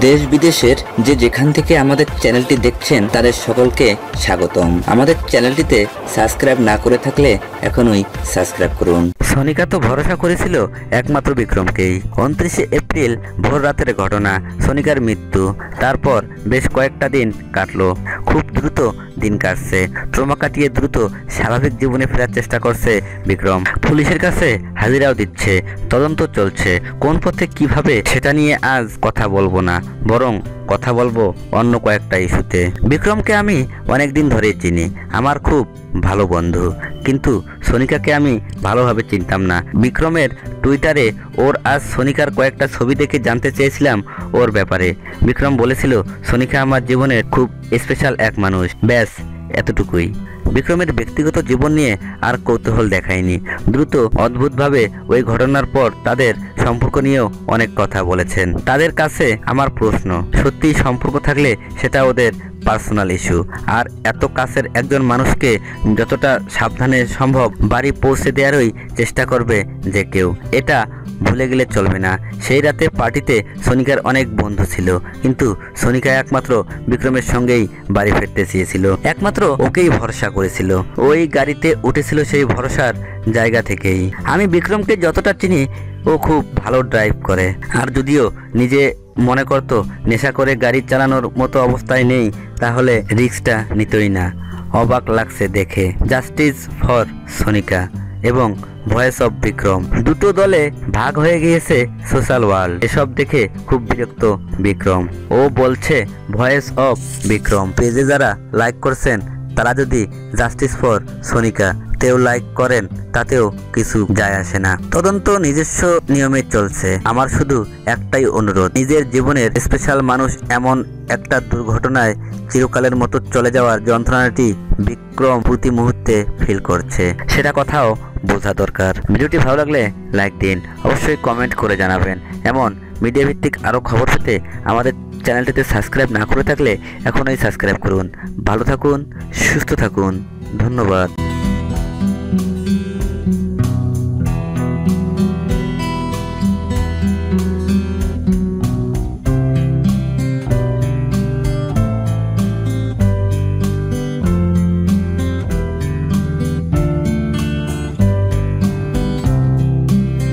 দেশ বিদেশের যেখান থেকে আমাদের চ্যানেলটি দেখছেন তাদের সকলকে স্বাগতম। আমাদের চ্যানেলটিতে সাবস্ক্রাইব না করে থাকলে এখনই সাবস্ক্রাইব করুন। সোনিকা তো ভরসা করেছিল একমাত্র বিক্রমকেই। 29 এপ্রিল ভোর রাতের ঘটনা, সোনিকার মৃত্যু। তারপর বেশ কয়েকটা দিন কাটলো। খুব দ্রুত দিন কাটছে। ট্রমা কাটিয়ে দ্রুত স্বাভাবিক জীবনে ফেরার চেষ্টা করছে বিক্রম। পুলিশের কাছে হাজিরাও দিচ্ছে, তদন্ত চলছে। কোন পথে কিভাবে সেটা নিয়ে আজ কথা বলবো না, বরং কথা বলবো অন্য কয়েকটা ইস্যুতে। বিক্রমকে আমি অনেকদিন ধরেই চিনি, আমার খুব ভালো বন্ধু। কিন্তু সোনিকাকে আমি ভালোভাবে চিনতাম না। বিক্রমের টুইটারে ওর আজ সোনিকার কয়েকটা ছবি দেখে জানতে চেয়েছিলাম ওর ব্যাপারে। বিক্রম বলেছিল সোনিকা আমার জীবনের খুব স্পেশাল এক মানুষ, ব্যাস এতটুকুই। বিক্রমের ব্যক্তিগত জীবন নিয়ে আর কৌতূহল দেখায়নি। দ্রুত অদ্ভুতভাবে ওই ঘটনার পর তাদের সম্পর্ক নিয়েও অনেক কথা বলেছেন। তাদের কাছে আমার প্রশ্ন, সত্যি সম্পর্ক থাকলে সেটা ওদের পার্সোনাল ইস্যু, আর এত কাছের একজন মানুষকে যতটা সাবধানে সম্ভব বাড়ি পৌঁছে দেওয়ারই চেষ্টা করবে যে কেউ। এটা ভুলে গেলে চলবে না। সেই রাতে পার্টিতে সোনিকার অনেক বন্ধু ছিল, কিন্তু সোনিকা একমাত্র বিক্রমের সঙ্গেই বাড়ি ফিরতে চেয়েছিল, একমাত্র ওকেই ভরসা করেছিল। ওই গাড়িতে উঠেছিল সেই ভরসার জায়গা থেকেই। আমি বিক্রমকে যতটা চিনি ও খুব ভালো ড্রাইভ করে, আর যদিও নিজে মনে করতো নেশা করে গাড়ি চালানোর মতো অবস্থায় নেই, তাহলে রিস্কটা নিতই না। অবাক লাগছে দেখে। জাস্টিস ফর সোনিকা এবং ভয়েস অফ বিক্রম, দুটো দলে ভাগ হয়ে গিয়েছে সোশ্যাল ওয়ার্ল্ড। এসব দেখে খুব বিরক্ত বিক্রম। ও বলছে ভয়েস অফ বিক্রম পেজে যারা লাইক করছেন তারা যদি জাস্টিস ফর সোনিকা তেও লাইক করেন তাতেও কিছু যায় আসে না। তদন্ত নিজস্ব নিয়মে চলছে। আমার শুধু একটাই অনুরোধ, নিজের জীবনের স্পেশাল মানুষ এমন একটা দুর্ঘটনায় চিরকালের মতো চলে যাওয়ার যন্ত্রণাটি বিক্রম প্রতি মুহূর্তে ফিল করছে, সেটা কথাও বোঝা দরকার। ভিডিওটি ভালো লাগলে লাইক দিন, অবশ্যই কমেন্ট করে জানাবেন। এমন মিডিয়া ভিত্তিক আরও খবর পেতে আমাদের চ্যানেলটিতে সাবস্ক্রাইব না করে থাকলে এখনই সাবস্ক্রাইব করুন। ভালো থাকুন, সুস্থ থাকুন, ধন্যবাদ।